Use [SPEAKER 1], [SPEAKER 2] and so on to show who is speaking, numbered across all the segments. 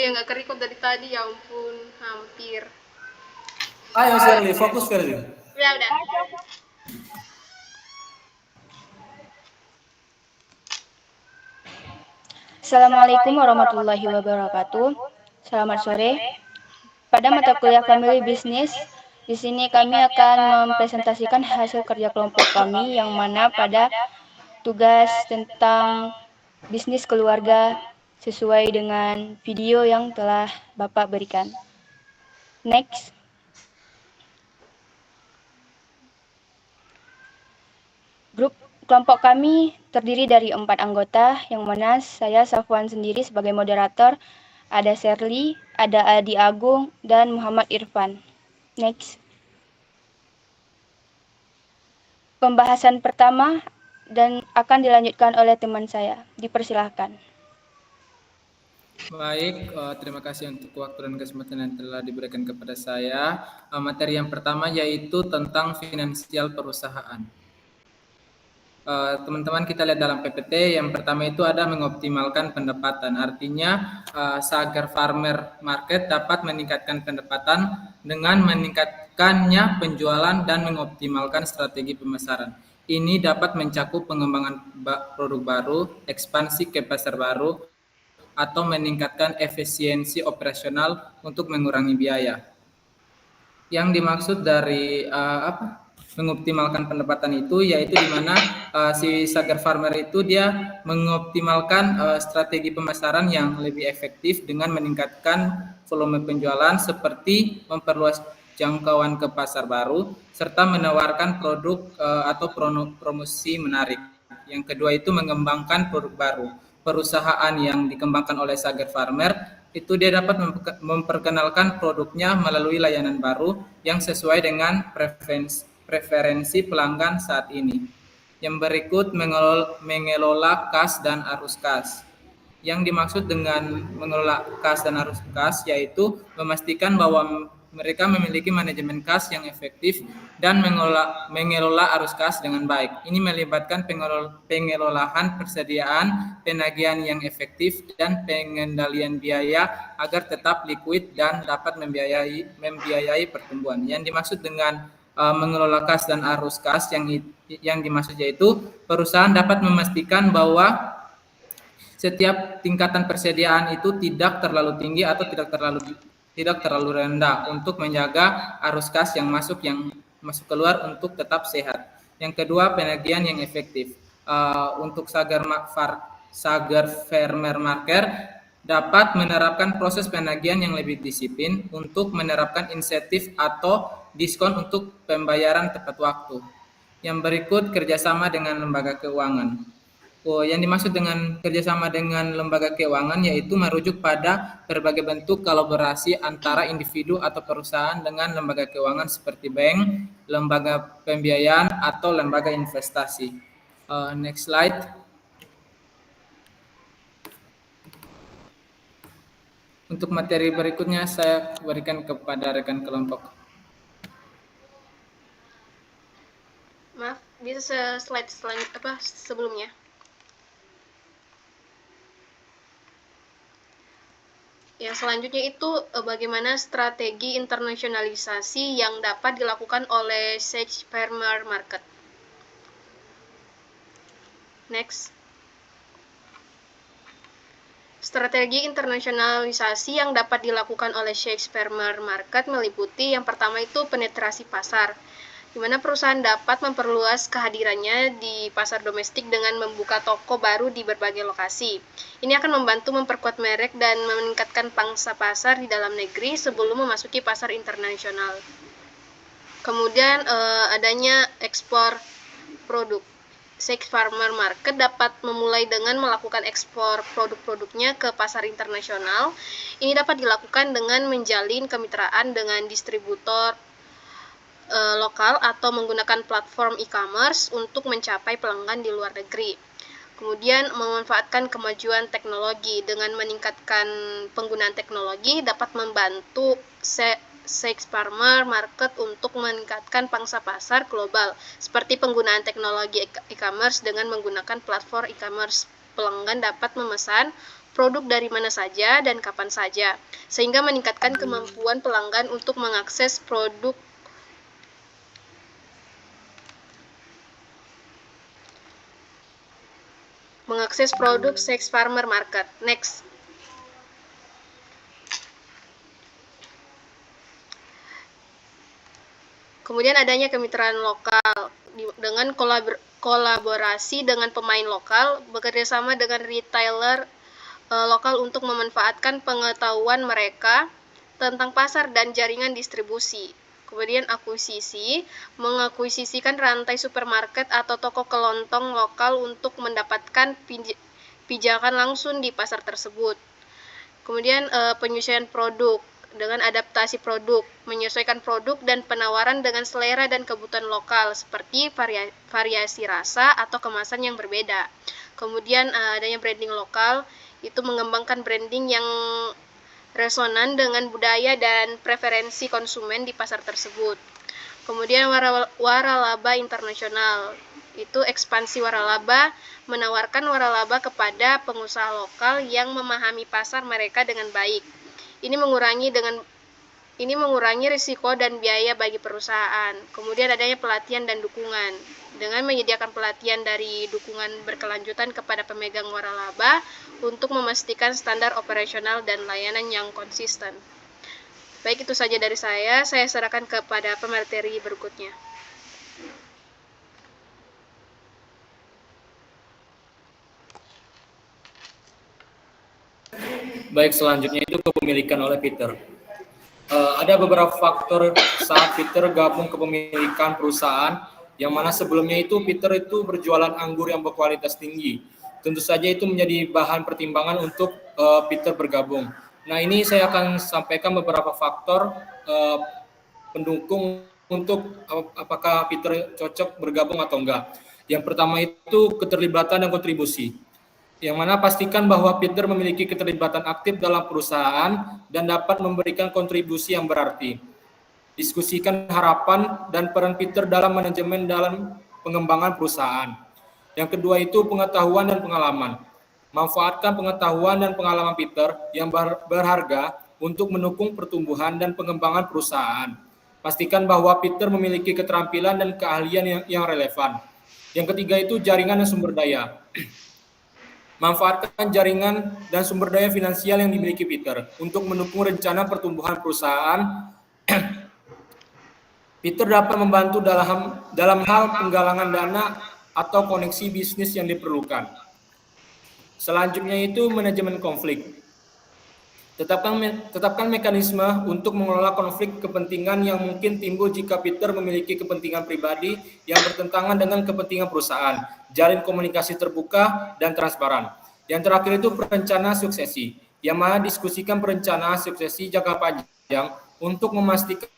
[SPEAKER 1] yang nggak kerekod dari tadi, ya ampun, hampir.
[SPEAKER 2] Ayo Shirley, fokus Shirley.
[SPEAKER 1] Udah.
[SPEAKER 3] Assalamualaikum warahmatullahi wabarakatuh. Selamat sore. Pada mata kuliah Family Business, di sini kami akan mempresentasikan hasil kerja kelompok kami yang mana pada tugas tentang bisnis keluarga sesuai dengan video yang telah Bapak berikan. Next. Grup kelompok kami terdiri dari 4 anggota, yang mana saya Safwan sendiri sebagai moderator, ada Shirley, ada Adi Agung, dan Muhammad Irfan. Next. Pembahasan pertama dan akan dilanjutkan oleh teman saya. Dipersilahkan.
[SPEAKER 4] Baik, terima kasih untuk waktu dan kesempatan yang telah diberikan kepada saya. Materi yang pertama yaitu tentang finansial perusahaan. Teman-teman kita lihat dalam PPT, yang pertama itu ada mengoptimalkan pendapatan. Artinya Sagar Farmer Market dapat meningkatkan pendapatan dengan meningkatkannya penjualan dan mengoptimalkan strategi pemasaran. Ini dapat mencakup pengembangan produk baru, ekspansi ke pasar baru, atau meningkatkan efisiensi operasional untuk mengurangi biaya. Yang dimaksud dari mengoptimalkan pendapatan itu yaitu di mana si Sagar Farmer itu dia mengoptimalkan strategi pemasaran yang lebih efektif dengan meningkatkan volume penjualan seperti memperluas jangkauan ke pasar baru serta menawarkan produk atau promosi menarik. Yang kedua itu mengembangkan produk baru. Perusahaan yang dikembangkan oleh Sagar Farmer itu dia dapat memperkenalkan produknya melalui layanan baru yang sesuai dengan preferensi pelanggan saat ini. Yang berikut mengelola kas dan arus kas. Yang dimaksud dengan mengelola kas dan arus kas yaitu memastikan bahwa mereka memiliki manajemen kas yang efektif dan mengelola arus kas dengan baik. Ini melibatkan pengelolaan persediaan, penagihan yang efektif, dan pengendalian biaya agar tetap likuid dan dapat membiayai pertumbuhan. Yang dimaksud dengan mengelola kas dan arus kas yang dimaksud yaitu perusahaan dapat memastikan bahwa setiap tingkatan persediaan itu tidak terlalu tinggi atau tidak terlalu rendah untuk menjaga arus kas yang masuk keluar untuk tetap sehat. Yang kedua, penagihan yang efektif. Untuk Sagar Farmer Market dapat menerapkan proses penagihan yang lebih disiplin untuk menerapkan insentif atau diskon untuk pembayaran tepat waktu. Yang berikut, kerjasama dengan lembaga keuangan. Yang dimaksud dengan kerjasama dengan lembaga keuangan yaitu merujuk pada berbagai bentuk kolaborasi antara individu atau perusahaan dengan lembaga keuangan seperti bank, lembaga pembiayaan, atau lembaga investasi. Next slide. Untuk materi berikutnya saya berikan kepada rekan kelompok.
[SPEAKER 1] Maaf, bisa slide sebelumnya. Yang selanjutnya itu bagaimana strategi internasionalisasi yang dapat dilakukan oleh Sagar Farmer Market. Next. Strategi internasionalisasi yang dapat dilakukan oleh Sagar Farmer Market meliputi yang pertama itu penetrasi pasar, di mana perusahaan dapat memperluas kehadirannya di pasar domestik dengan membuka toko baru di berbagai lokasi. Ini akan membantu memperkuat merek dan meningkatkan pangsa pasar di dalam negeri sebelum memasuki pasar internasional. Kemudian adanya ekspor produk. Sagar Farmer Market dapat memulai dengan melakukan ekspor produk-produknya ke pasar internasional. Ini dapat dilakukan dengan menjalin kemitraan dengan distributor lokal atau menggunakan platform e-commerce untuk mencapai pelanggan di luar negeri. Kemudian memanfaatkan kemajuan teknologi. Dengan meningkatkan penggunaan teknologi dapat membantu Sagar Farmer Market untuk meningkatkan pangsa pasar global, seperti penggunaan teknologi e-commerce dengan menggunakan platform e-commerce. Pelanggan dapat memesan produk dari mana saja dan kapan saja, sehingga meningkatkan kemampuan pelanggan untuk mengakses produk Sex Farmer Market. Next. Kemudian adanya kemitraan lokal dengan kolaborasi dengan pemain lokal, bekerjasama dengan retailer lokal untuk memanfaatkan pengetahuan mereka tentang pasar dan jaringan distribusi. Kemudian akuisisi, mengakuisisikan rantai supermarket atau toko kelontong lokal untuk mendapatkan pijakan langsung di pasar tersebut. Kemudian penyesuaian produk dengan adaptasi produk, menyesuaikan produk dan penawaran dengan selera dan kebutuhan lokal seperti variasi rasa atau kemasan yang berbeda. Kemudian adanya branding lokal, itu mengembangkan branding yang resonan dengan budaya dan preferensi konsumen di pasar tersebut. Kemudian waralaba internasional, itu ekspansi waralaba, menawarkan waralaba kepada pengusaha lokal yang memahami pasar mereka dengan baik. Ini mengurangi risiko dan biaya bagi perusahaan. Kemudian adanya pelatihan dan dukungan. Dengan menyediakan pelatihan dari dukungan berkelanjutan kepada pemegang waralaba untuk memastikan standar operasional dan layanan yang konsisten. Baik, itu saja dari saya. Saya serahkan kepada pemateri berikutnya.
[SPEAKER 2] Baik, selanjutnya itu kepemilikan oleh Peter. Ada beberapa faktor saat Peter gabung kepemilikan perusahaan, yang mana sebelumnya itu Peter itu berjualan anggur yang berkualitas tinggi. Tentu saja itu menjadi bahan pertimbangan untuk Peter bergabung. Nah, ini saya akan sampaikan beberapa faktor pendukung untuk apakah Peter cocok bergabung atau enggak. Yang pertama itu keterlibatan dan kontribusi, yang mana pastikan bahwa Peter memiliki keterlibatan aktif dalam perusahaan dan dapat memberikan kontribusi yang berarti. Diskusikan harapan dan peran Peter dalam manajemen dalam pengembangan perusahaan. Yang kedua itu pengetahuan dan pengalaman. Manfaatkan pengetahuan dan pengalaman Peter yang berharga untuk mendukung pertumbuhan dan pengembangan perusahaan. Pastikan bahwa Peter memiliki keterampilan dan keahlian yang relevan. Yang ketiga itu jaringan dan sumber daya. Manfaatkan jaringan dan sumber daya finansial yang dimiliki Peter untuk mendukung rencana pertumbuhan perusahaan. Peter dapat membantu dalam hal penggalangan dana atau koneksi bisnis yang diperlukan. Selanjutnya itu manajemen konflik. Tetapkan mekanisme untuk mengelola konflik kepentingan yang mungkin timbul jika Peter memiliki kepentingan pribadi yang bertentangan dengan kepentingan perusahaan. Jalin komunikasi terbuka dan transparan. Yang terakhir itu perencanaan suksesi, yang mana diskusikan perencanaan suksesi jangka panjang untuk memastikan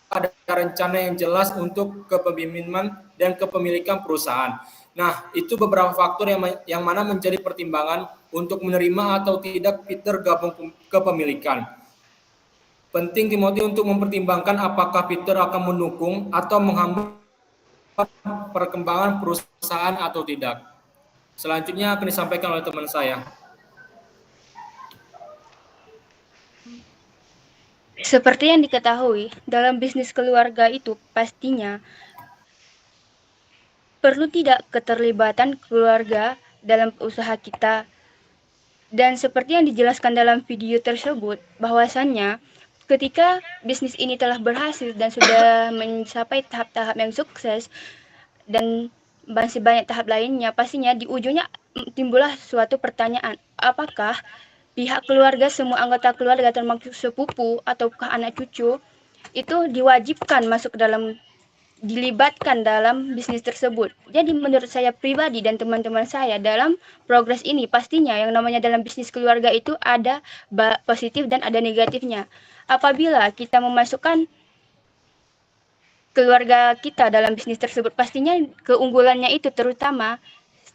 [SPEAKER 2] ada rencana yang jelas untuk kepemimpinan dan kepemilikan perusahaan. Nah, itu beberapa faktor yang mana menjadi pertimbangan untuk menerima atau tidak Peter gabung kepemilikan. Penting Timothy untuk mempertimbangkan apakah Peter akan mendukung atau menghambat perkembangan perusahaan atau tidak. Selanjutnya akan disampaikan oleh teman saya.
[SPEAKER 3] Seperti yang diketahui, dalam bisnis keluarga itu pastinya perlu tidak keterlibatan keluarga dalam usaha kita. Dan seperti yang dijelaskan dalam video tersebut, bahwasannya ketika bisnis ini telah berhasil dan sudah mencapai tahap-tahap yang sukses dan masih banyak tahap lainnya, pastinya di ujungnya timbullah suatu pertanyaan, apakah pihak keluarga, semua anggota keluarga termasuk sepupu ataukah anak cucu itu diwajibkan masuk dalam, dilibatkan dalam bisnis tersebut. Jadi menurut saya pribadi dan teman-teman saya dalam progres ini, pastinya yang namanya dalam bisnis keluarga itu ada positif dan ada negatifnya. Apabila kita memasukkan keluarga kita dalam bisnis tersebut, pastinya keunggulannya itu terutama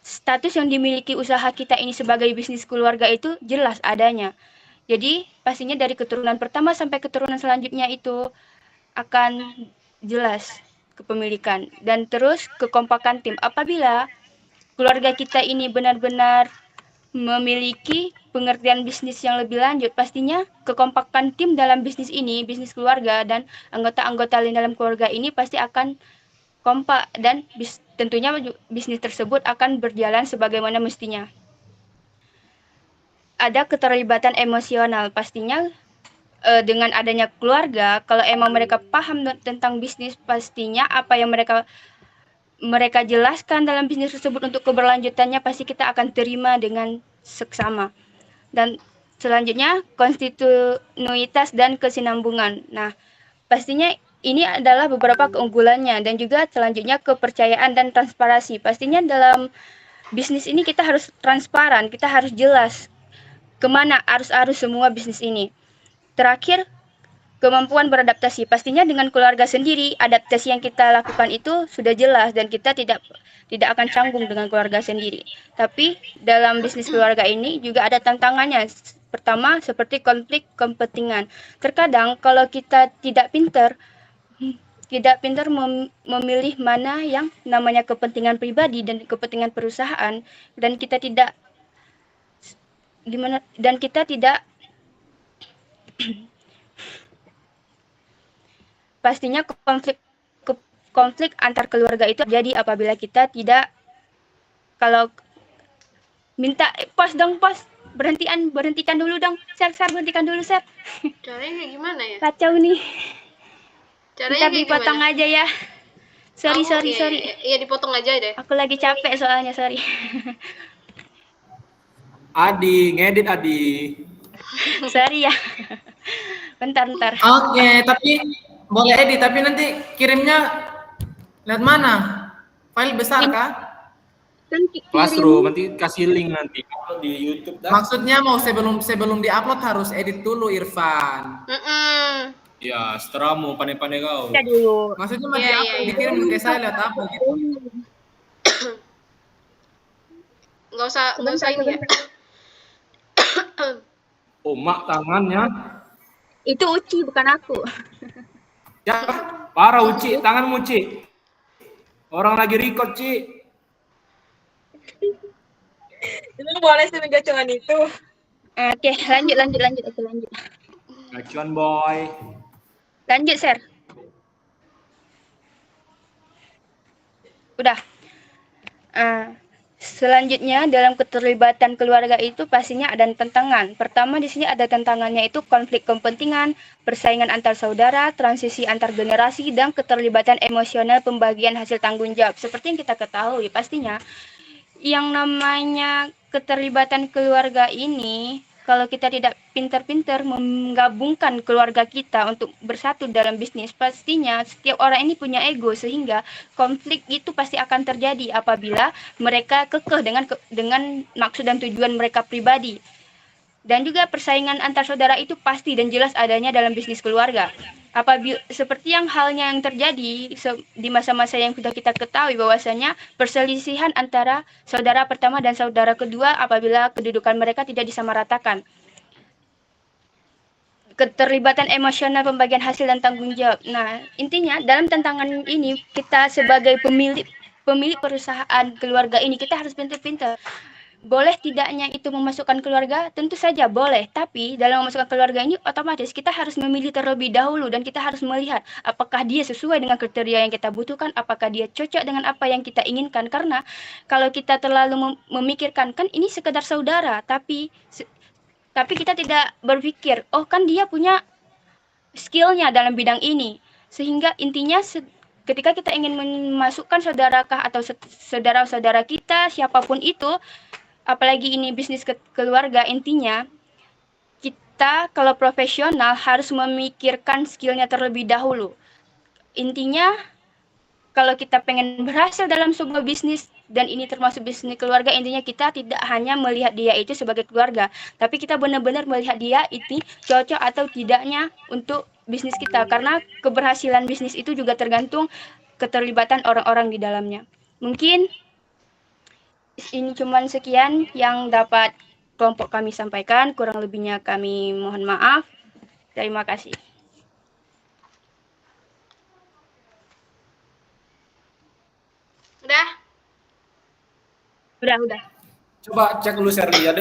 [SPEAKER 3] status yang dimiliki usaha kita ini sebagai bisnis keluarga itu jelas adanya. Jadi pastinya dari keturunan pertama sampai keturunan selanjutnya itu akan jelas kepemilikan dan terus kekompakan tim. Apabila keluarga kita ini benar-benar memiliki pengertian bisnis yang lebih lanjut. Pastinya kekompakan tim dalam bisnis ini, bisnis keluarga, dan anggota-anggota lain dalam keluarga ini pasti akan kompak dan tentunya bisnis tersebut akan berjalan sebagaimana mestinya. Ada keterlibatan emosional, pastinya dengan adanya keluarga, kalau emang mereka paham tentang bisnis, pastinya apa yang mereka jelaskan dalam bisnis tersebut untuk keberlanjutannya pasti kita akan terima dengan seksama. Dan selanjutnya kontinuitas dan kesinambungan. Nah, pastinya ini adalah beberapa keunggulannya, dan juga selanjutnya kepercayaan dan transparansi. Pastinya dalam bisnis ini kita harus transparan, kita harus jelas kemana arus-arus semua bisnis ini. Terakhir, kemampuan beradaptasi. Pastinya dengan keluarga sendiri, adaptasi yang kita lakukan itu sudah jelas dan kita tidak akan canggung dengan keluarga sendiri. Tapi dalam bisnis keluarga ini juga ada tantangannya. Pertama, seperti konflik kepentingan. Terkadang kalau kita tidak pintar memilih mana yang namanya kepentingan pribadi dan kepentingan perusahaan, dan kita tidak pastinya konflik antar keluarga itu terjadi apabila kita tidak, kalau minta pos berhentikan dulu dong, Ser, berhentikan dulu, Ser.
[SPEAKER 1] Caranya kayak gimana ya?
[SPEAKER 3] Kacau nih.
[SPEAKER 1] Caranya
[SPEAKER 3] Ntar dipotong aja ya. Sorry.
[SPEAKER 1] Iya, dipotong aja deh.
[SPEAKER 3] Aku lagi capek soalnya, sorry.
[SPEAKER 2] Adi, ngedit Adi.
[SPEAKER 3] Sorry ya. Bentar.
[SPEAKER 4] Oke, tapi boleh edit, tapi nanti kirimnya lihat mana? File besar kah?
[SPEAKER 2] Classroom, nanti kasih link nanti di YouTube.
[SPEAKER 4] Maksudnya mau sebelum diupload harus edit dulu, Irfan.
[SPEAKER 2] Ya, setelah mau pandai-pandai kau.
[SPEAKER 3] Ya dulu.
[SPEAKER 4] Maksudnya mau dikirim ke saya lihat apa gitu.
[SPEAKER 1] Nggak usah ini ya.
[SPEAKER 2] Oh, mak tangannya.
[SPEAKER 3] Itu Uci, bukan aku.
[SPEAKER 2] Ya, parah Uci, tanganmu Uci. Orang lagi record, Ci.
[SPEAKER 5] Itu boleh sih gacuan itu.
[SPEAKER 3] Oke, lanjut.
[SPEAKER 2] Gacuan boy.
[SPEAKER 3] Lanjut, Ser. Udah. Selanjutnya dalam keterlibatan keluarga itu pastinya ada tantangan. Pertama di sini ada tantangannya itu konflik kepentingan, persaingan antar saudara, transisi antar generasi, dan keterlibatan emosional pembagian hasil tanggung jawab. Seperti yang kita ketahui pastinya yang namanya keterlibatan keluarga ini, kalau kita tidak pintar-pintar menggabungkan keluarga kita untuk bersatu dalam bisnis, pastinya setiap orang ini punya ego, sehingga konflik itu pasti akan terjadi apabila mereka kekeh dengan maksud dan tujuan mereka pribadi. Dan juga persaingan antar saudara itu pasti dan jelas adanya dalam bisnis keluarga. Apabila seperti halnya yang terjadi di masa-masa yang sudah kita ketahui, bahwasanya perselisihan antara saudara pertama dan saudara kedua apabila kedudukan mereka tidak disamaratakan. Keterlibatan emosional pembagian hasil dan tanggung jawab. Nah, intinya dalam tantangan ini kita sebagai pemilik perusahaan keluarga ini kita harus pintar-pintar. Boleh tidaknya itu memasukkan keluarga? Tentu saja boleh, tapi dalam memasukkan keluarga ini otomatis kita harus memilih terlebih dahulu, dan kita harus melihat apakah dia sesuai dengan kriteria yang kita butuhkan, apakah dia cocok dengan apa yang kita inginkan. Karena kalau kita terlalu memikirkan, kan ini sekedar saudara, tapi kita tidak berpikir, oh kan dia punya skillnya dalam bidang ini, sehingga intinya ketika kita ingin memasukkan saudarakah atau saudara-saudara kita, siapapun itu, apalagi ini bisnis keluarga, intinya kita kalau profesional harus memikirkan skillnya terlebih dahulu. Intinya kalau kita pengen berhasil dalam sebuah bisnis, dan ini termasuk bisnis keluarga, intinya kita tidak hanya melihat dia itu sebagai keluarga, tapi kita benar-benar melihat dia itu cocok atau tidaknya untuk bisnis kita, karena keberhasilan bisnis itu juga tergantung keterlibatan orang-orang di dalamnya. Mungkin ini cuman sekian yang dapat kelompok kami sampaikan, kurang lebihnya kami mohon maaf. Terima kasih.
[SPEAKER 1] Udah.
[SPEAKER 3] Udah.
[SPEAKER 2] Coba cek dulu Sherly ya.